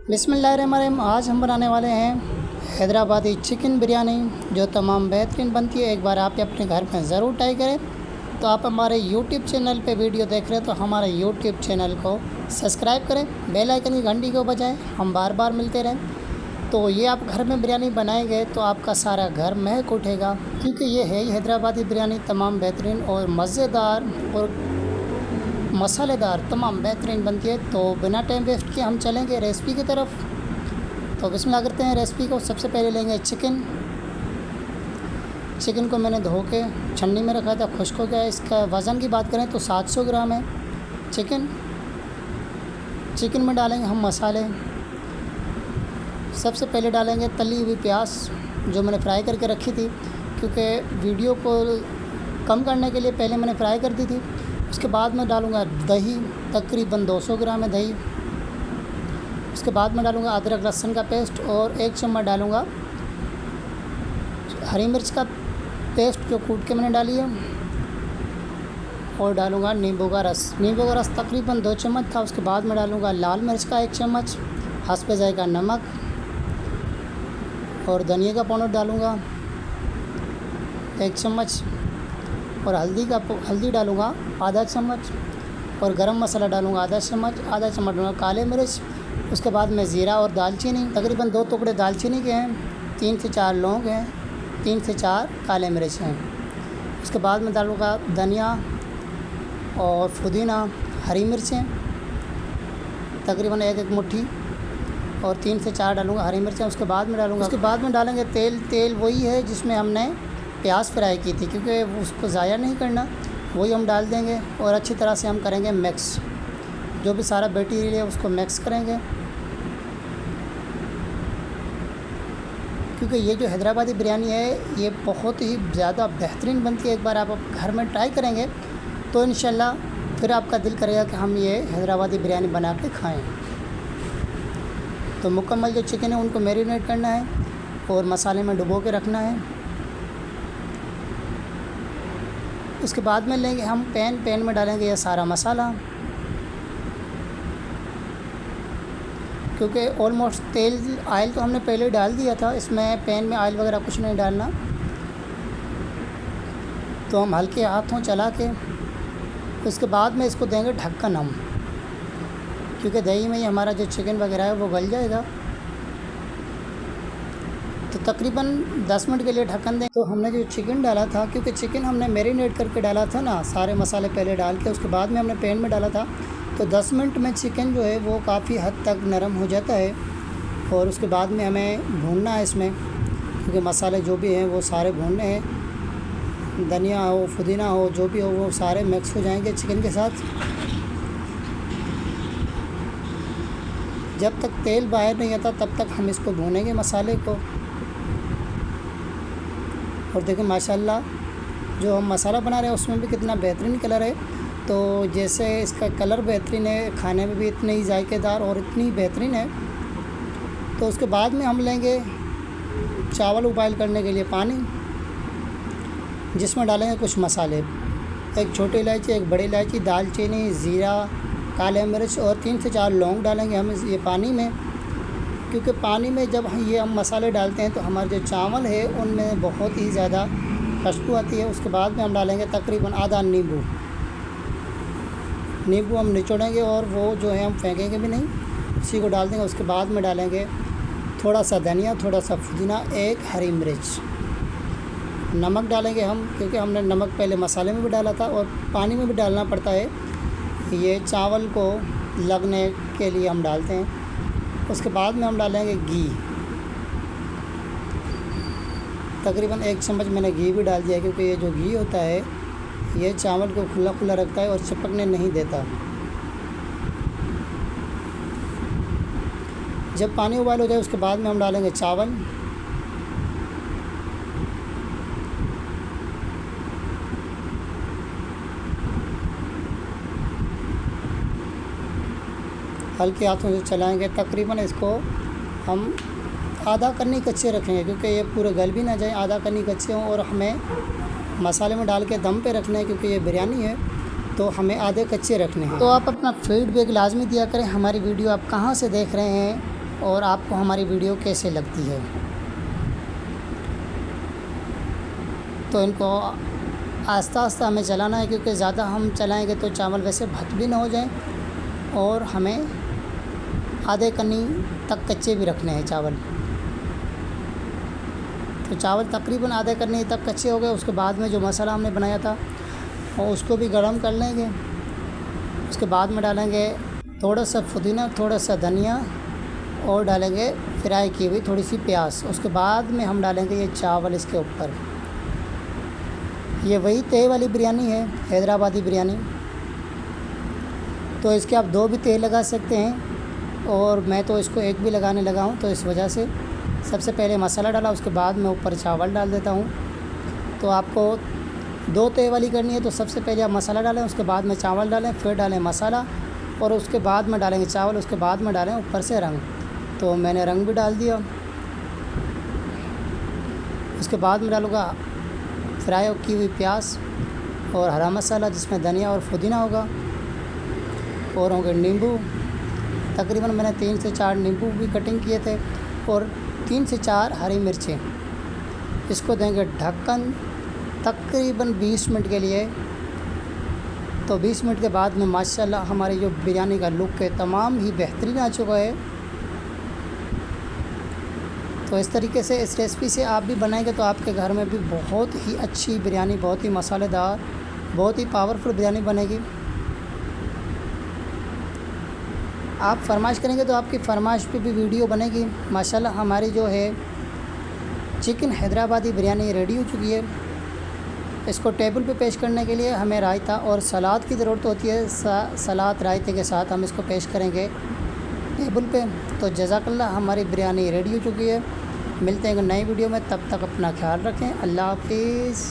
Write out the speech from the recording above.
बिस्मिल्लाहिर्रहमानिर्रहीम। आज हम बनाने वाले हैं हैदराबादी चिकन बिरयानी, जो तमाम बेहतरीन बनती है। एक बार आप अपने घर में ज़रूर ट्राई करें। तो आप हमारे यूट्यूब चैनल पे वीडियो देख रहे हैं तो हमारे यूट्यूब चैनल को सब्सक्राइब करें, बेल आइकन की घंटी को बजाएं, हम बार बार मिलते रहें। तो ये आप घर में बिरयानी बनाएंगे तो आपका सारा घर महक उठेगा, क्योंकि ये है हैदराबादी बिरयानी तमाम बेहतरीन और मज़ेदार और मसालेदार तमाम बेहतरीन बनती है। तो बिना टाइम वेस्ट किए हम चलेंगे रेसिपी की तरफ। तो बिस्मिल्लाह करते हैं रेसिपी को। सबसे पहले लेंगे चिकन को मैंने धो के छन्नी में रखा था, खुश्क हो गया। इसका वज़न की बात करें तो 700 ग्राम है चिकन में डालेंगे हम मसाले। सबसे पहले डालेंगे तली हुई प्याज, जो मैंने फ्राई करके रखी थी, क्योंकि वीडियो को कम करने के लिए पहले मैंने फ्राई कर दी थी। उसके बाद मैं डालूँगा दही, तकरीबन 200 ग्राम है दही। उसके बाद मैं डालूँगा अदरक लहसुन का पेस्ट और 1 चम्मच डालूँगा हरी मिर्च का पेस्ट, जो कूट के मैंने डाली है। और डालूँगा नींबू का रस तकरीबन 2 चम्मच था। उसके बाद मैं डालूँगा लाल मिर्च का 1 चम्मच, हस्बे जायका नमक और धनिया का पाउडर डालूँगा 1 चम्मच, और हल्दी डालूँगा आधा चम्मच, और गरम मसाला डालूँगा आधा चम्मच डालूँगा काले मिर्च। उसके बाद मैं ज़ीरा और दालचीनी, तकरीबन 2 टुकड़े दालचीनी के हैं, 3 से 4 लौंग हैं, 3 से 4 काले मिर्च हैं। उसके बाद मैं डालूँगा धनिया और पुदीना, हरी मिर्चें तकरीबन 1 मुट्ठी, और 3 से 4 डालूँगा हरी मिर्चें। उसके बाद में डालेंगे तेल वही है जिसमें हमने प्याज फ्राई की थी, क्योंकि उसको ज़ाया नहीं करना, वही हम डाल देंगे। और अच्छी तरह से हम करेंगे मिक्स, जो भी सारा मटीरियल है उसको मिक्स करेंगे। क्योंकि ये जो हैदराबादी बिरयानी है ये बहुत ही ज़्यादा बेहतरीन बनती है। एक बार आप घर में ट्राई करेंगे तो इंशाल्लाह फिर आपका दिल करेगा कि हम ये हैदराबादी बिरयानी बना के खाएँ। तो मुकम्मल जो चिकन है उनको मैरिनेट करना है और मसाले में डुबो के रखना है। उसके बाद में लेंगे हम पैन में डालेंगे ये सारा मसाला, क्योंकि ऑलमोस्ट ऑयल तो हमने पहले डाल दिया था। इसमें पैन में ऑयल वगैरह कुछ नहीं डालना। तो हम हल्के हाथों चला के उसके बाद में इसको देंगे ढक्कन हम, क्योंकि दही में ही हमारा जो चिकन वगैरह है वो गल जाएगा। तो तकरीबन 10 मिनट के लिए ढक्कन दें। तो हमने जो चिकन डाला था, क्योंकि चिकन हमने मैरिनेट करके डाला था ना, सारे मसाले पहले डाल के उसके बाद में हमने पैन में डाला था। तो 10 मिनट में चिकन जो है वो काफ़ी हद तक नरम हो जाता है। और उसके बाद में हमें भूनना है इसमें, क्योंकि मसाले जो भी हैं वो सारे भूनने हैं। धनिया हो, पुदीना हो, जो भी हो वो सारे मिक्स हो जाएंगे चिकन के साथ। जब तक तेल बाहर नहीं आता तब तक हम इसको भूनेंगे मसाले को। और देखिए माशाल्लाह जो हम मसाला बना रहे हैं उसमें भी कितना बेहतरीन कलर है। तो जैसे इसका कलर बेहतरीन है, खाने में भी इतनी ही जायकेदार और इतनी बेहतरीन है। तो उसके बाद में हम लेंगे चावल उबाइल करने के लिए पानी, जिसमें डालेंगे कुछ मसाले, 1 छोटी इलायची, 1 बड़ी इलायची, दालचीनी, ज़ीरा, काले मिर्च और 3 से 4 लौंग डालेंगे हम ये पानी में। क्योंकि पानी में जब हम मसाले डालते हैं तो हमारे जो चावल है उनमें बहुत ही ज़्यादा खुशबू आती है। उसके बाद में हम डालेंगे तकरीबन आधा नींबू हम निचोड़ेंगे, और वो जो है हम फेंकेंगे भी नहीं, इसी को डाल देंगे। उसके बाद में डालेंगे थोड़ा सा धनिया, थोड़ा सा पुदीना, 1 हरी मिर्च। नमक डालेंगे हम, क्योंकि हमने नमक पहले मसाले में भी डाला था और पानी में भी डालना पड़ता है, ये चावल को लगने के लिए हम डालते हैं। उसके बाद में हम डालेंगे घी, तकरीबन 1 चम्मच मैंने घी भी डाल दिया, क्योंकि ये जो घी होता है ये चावल को खुला रखता है और चिपकने नहीं देता। जब पानी उबाल हो जाए उसके बाद में हम डालेंगे चावल, हल्के हाथों से चलाएंगे। तकरीबन इसको हम आधा कन्नी कच्चे रखेंगे, क्योंकि ये पूरे गल भी ना जाए, आधा कन्नी कच्चे हों। और हमें मसाले में डाल के दम पे रखना है, क्योंकि ये बिरयानी है तो हमें आधे कच्चे रखने हैं। तो आप अपना फीडबैक लाजमी दिया करें। हमारी वीडियो आप कहाँ से देख रहे हैं और आपको हमारी वीडियो कैसे लगती है। तो इनको आस्ता आस्ता हमें चलाना है, क्योंकि ज़्यादा हम चलाएंगे तो चावल वैसे भत भी ना हो जाए और हमें आधे कनी तक कच्चे भी रखने हैं चावल। तो चावल तकरीबन आधे कनी तक कच्चे हो गए। उसके बाद में जो मसाला हमने बनाया था और उसको भी गरम कर लेंगे। उसके बाद में डालेंगे थोड़ा सा पुदीना, थोड़ा सा धनिया और डालेंगे फ्राई की हुई थोड़ी सी प्याज। उसके बाद में हम डालेंगे ये चावल इसके ऊपर। ये वही तय वाली बिरयानी है, हैदराबादी बिरयानी। तो इसके आप 2 भी तय लगा सकते हैं और मैं तो इसको 1 भी लगाने लगा हूँ। तो इस वजह से सबसे पहले मसाला डाला, उसके बाद मैं ऊपर चावल डाल देता हूँ। तो आपको 2 तय वाली करनी है तो सबसे पहले आप मसाला डालें, उसके बाद में चावल डालें, फिर डालें मसाला और उसके बाद में डालेंगे चावल, उसके बाद में डालें ऊपर से रंग। तो मैंने रंग भी डाल दिया। उसके बाद में डालूँगा फ्राई की हुई प्याज और हरा मसाला, जिसमें धनिया और पुदीना होगा और होंगे नींबू। तकरीबन मैंने 3 से 4 नींबू भी कटिंग किए थे और 3 से 4 हरी मिर्चें। इसको देंगे ढक्कन तकरीबन 20 मिनट के लिए। तो 20 मिनट के बाद में माशाल्लाह हमारी जो बिरयानी का लुक है तमाम ही बेहतरीन आ चुका है। तो इस तरीके से इस रेसिपी से आप भी बनाएंगे तो आपके घर में भी बहुत ही अच्छी बिरयानी, बहुत ही मसालेदार, बहुत ही पावरफुल बिरयानी बनेगी। आप फरमाइश करेंगे तो आपकी फरमाइश पे भी वीडियो बनेगी। माशाल्लाह हमारी जो है चिकन हैदराबादी बिरयानी रेडी हो चुकी है। इसको टेबल पे पेश करने के लिए हमें रायता और सलाद की ज़रूरत होती है। सलाद रायते के साथ हम इसको पेश करेंगे टेबल पे। तो जज़ाकल्लाह, हमारी बिरयानी रेडी हो चुकी है। मिलते हैं एक नई वीडियो में, तब तक अपना ख्याल रखें। अल्लाह हाफिज़।